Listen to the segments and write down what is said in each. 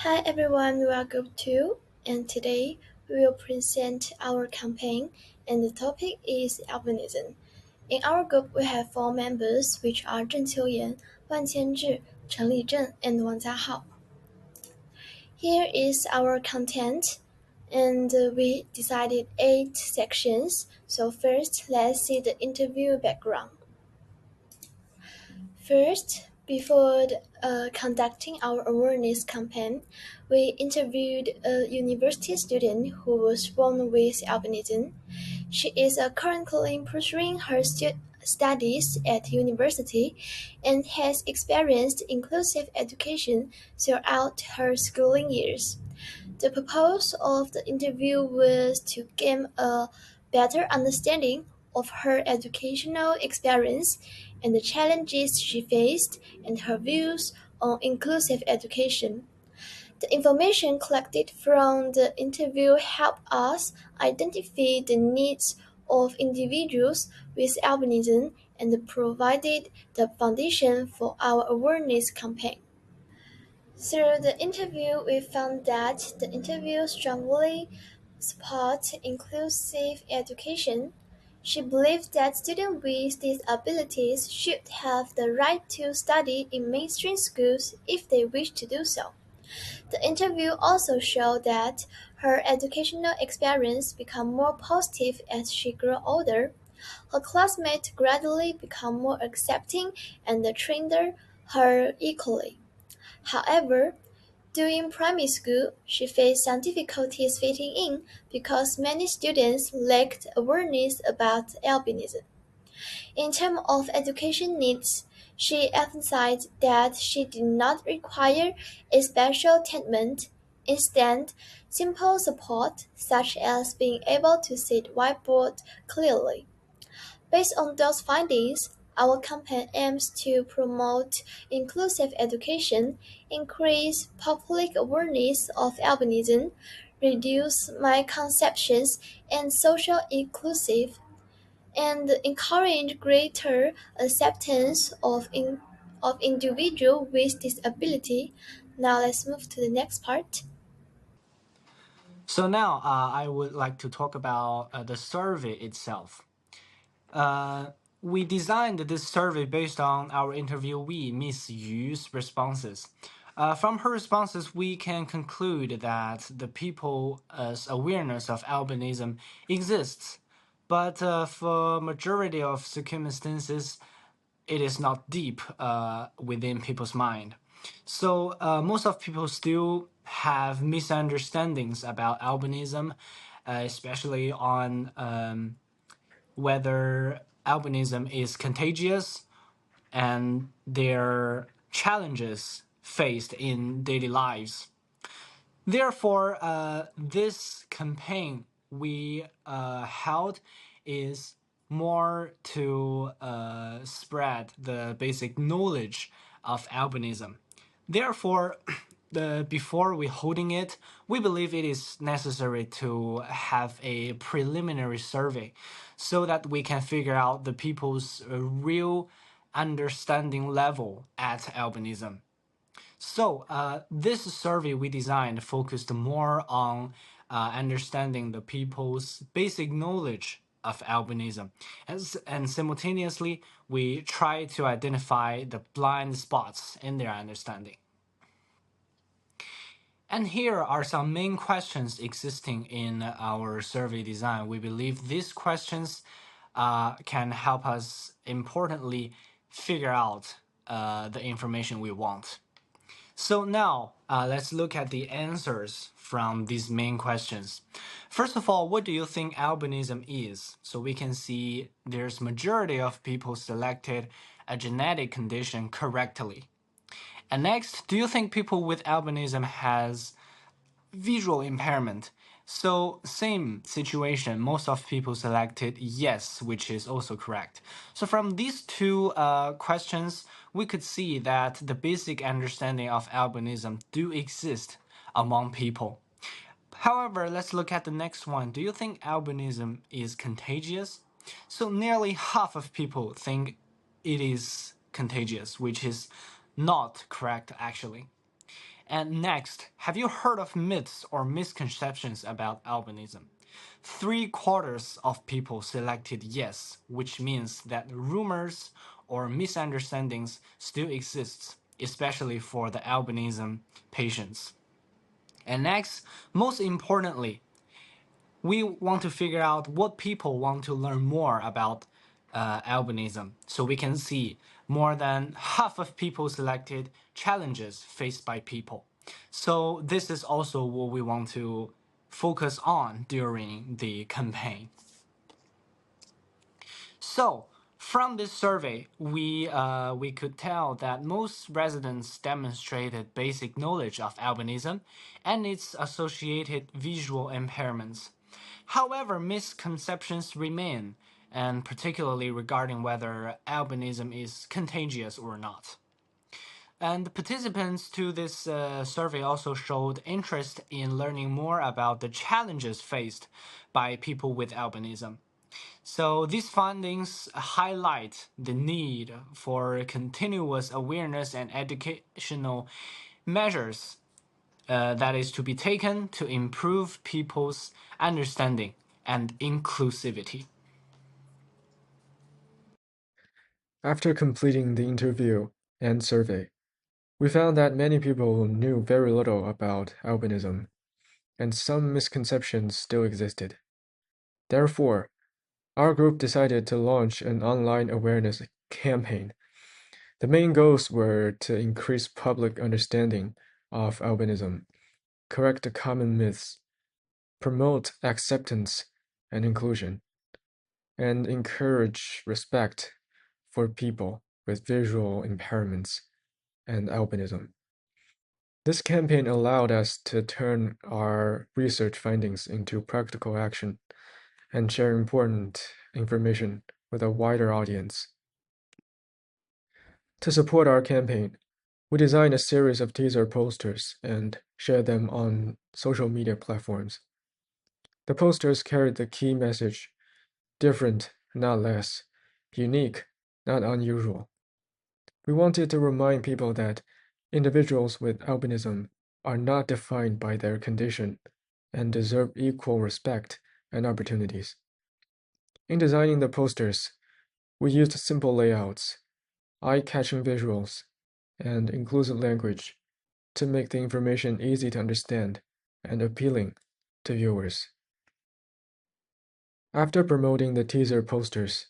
Hi everyone, we are Group 2 and today we will present our campaign and the topic is albinism. In our group we have 4 members which are Zheng Qiuyan, Wan Qianzhi, Chen Lizheng and Wang Jiahao. Here is our content and we decided 8 sections. So first let's see the interview background. First, before conducting our awareness campaign, we interviewed a university student who was born with albinism. She is currently pursuing her studies at university and has experienced inclusive education throughout her schooling years. The purpose of the interview was to gain a better understanding of her educational experience and the challenges she faced and her views on inclusive education. The information collected from the interview helped us identify the needs of individuals with albinism and provided the foundation for our awareness campaign. Through the interview, we found that the interview strongly supports inclusive education. She believed that students with disabilities should have the right to study in mainstream schools if they wish to do so. The interview also showed that her educational experience became more positive as she grew older. Her classmates gradually became more accepting and treated her equally. However, during primary school, she faced some difficulties fitting in because many students lacked awareness about albinism. In terms of education needs, she emphasized that she did not require a special treatment. Instead, simple support, such as being able to see the whiteboard clearly. Based on those findings, our campaign aims to promote inclusive education, increase public awareness of albinism, reduce misconceptions and social inclusive, and encourage greater acceptance of individuals with disability. Now let's move to the next part. So now I would like to talk about the survey itself. We designed this survey based on our interviewee, Miss Yu's responses. From her responses, we can conclude that the people's awareness of albinism exists, but for majority of circumstances, it is not deep within people's mind. So most of people still have misunderstandings about albinism, especially on whether albinism is contagious and their challenges faced in daily lives. Therefore, this campaign we held is more to spread the basic knowledge of albinism. Therefore, before we holding it, we believe it is necessary to have a preliminary survey so that we can figure out the people's real understanding level at albinism. So, this survey we designed focused more on understanding the people's basic knowledge of albinism, and simultaneously, we try to identify the blind spots in their understanding. And here are some main questions existing in our survey design. We believe these questions can help us importantly figure out the information we want. So now let's look at the answers from these main questions. First of all, what do you think albinism is? So we can see there's majority of people selected a genetic condition correctly. And next, do you think people with albinism has visual impairment? So same situation, most of people selected yes, which is also correct. So from these two questions, we could see that the basic understanding of albinism do exist among people. However, let's look at the next one. Do you think albinism is contagious? So nearly half of people think it is contagious, which is not correct actually. And next, have you heard of myths or misconceptions about albinism? Three-quarters of people selected yes, which means that rumors or misunderstandings still exist, especially for the albinism patients. And next, most importantly, we want to figure out what people want to learn more about albinism. So we can see more than half of people selected challenges faced by people. So this is also what we want to focus on during the campaign. So from this survey, we could tell that most residents demonstrated basic knowledge of albinism and its associated visual impairments. However, misconceptions remain, and particularly regarding whether albinism is contagious or not. And the participants to this survey also showed interest in learning more about the challenges faced by people with albinism. So these findings highlight the need for continuous awareness and educational measures that is to be taken to improve people's understanding and inclusivity. After completing the interview and survey, we found that many people knew very little about albinism, and some misconceptions still existed. Therefore, our group decided to launch an online awareness campaign. The main goals were to increase public understanding of albinism, correct the common myths, promote acceptance and inclusion, and encourage respect for people with visual impairments and albinism. This campaign allowed us to turn our research findings into practical action and share important information with a wider audience. To support our campaign, we designed a series of teaser posters and shared them on social media platforms. The posters carried the key message: different, not less, unique, not unusual. We wanted to remind people that individuals with albinism are not defined by their condition and deserve equal respect and opportunities. In designing the posters, we used simple layouts, eye-catching visuals, and inclusive language to make the information easy to understand and appealing to viewers. After promoting the teaser posters,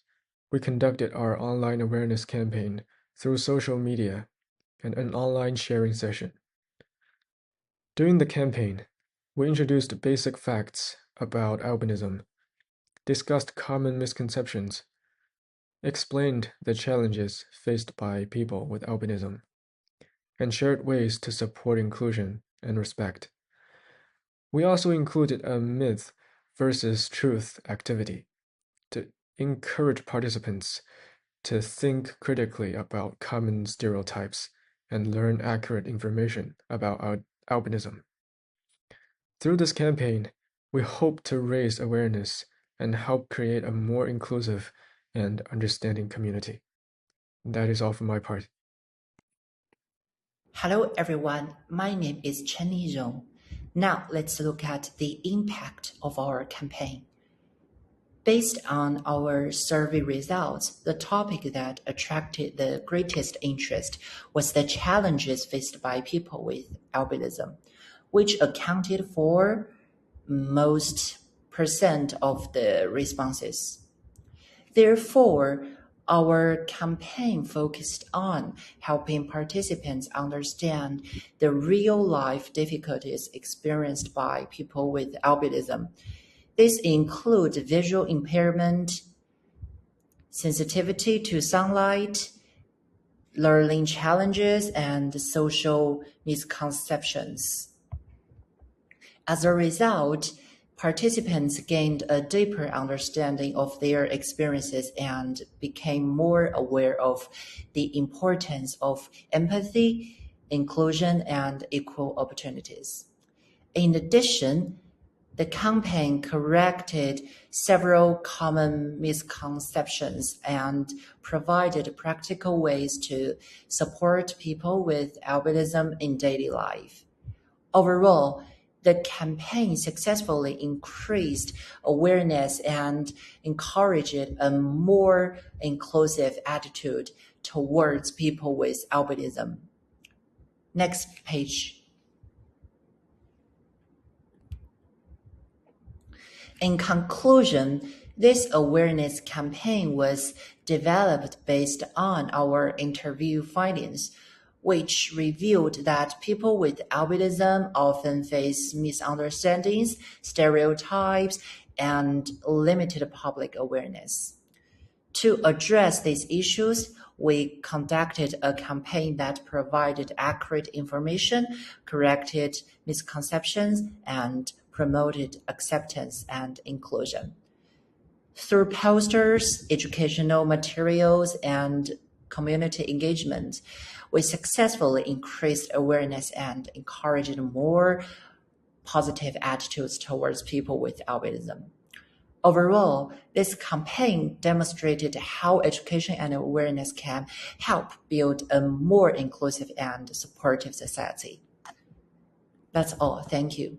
we conducted our online awareness campaign through social media and an online sharing session. During the campaign, we introduced basic facts about albinism, discussed common misconceptions, explained the challenges faced by people with albinism, and shared ways to support inclusion and respect. We also included a myth versus truth activity to encourage participants to think critically about common stereotypes and learn accurate information about albinism. Through this campaign, we hope to raise awareness and help create a more inclusive and understanding community. That is all from my part. Hello everyone, my name is Chen Yizhong. Now let's look at the impact of our campaign. Based on our survey results, the topic that attracted the greatest interest was the challenges faced by people with albinism, which accounted for most percent of the responses. Therefore, our campaign focused on helping participants understand the real-life difficulties experienced by people with albinism. This includes visual impairment, sensitivity to sunlight, learning challenges, and social misconceptions. As a result, participants gained a deeper understanding of their experiences and became more aware of the importance of empathy, inclusion, and equal opportunities. In addition, the campaign corrected several common misconceptions and provided practical ways to support people with albinism in daily life. Overall, the campaign successfully increased awareness and encouraged a more inclusive attitude towards people with albinism. Next page. In conclusion, this awareness campaign was developed based on our interview findings, which revealed that people with albinism often face misunderstandings, stereotypes, and limited public awareness. To address these issues, we conducted a campaign that provided accurate information, corrected misconceptions, and promoted acceptance and inclusion. Through posters, educational materials, and community engagement, we successfully increased awareness and encouraged more positive attitudes towards people with albinism. Overall, this campaign demonstrated how education and awareness can help build a more inclusive and supportive society. That's all. Thank you.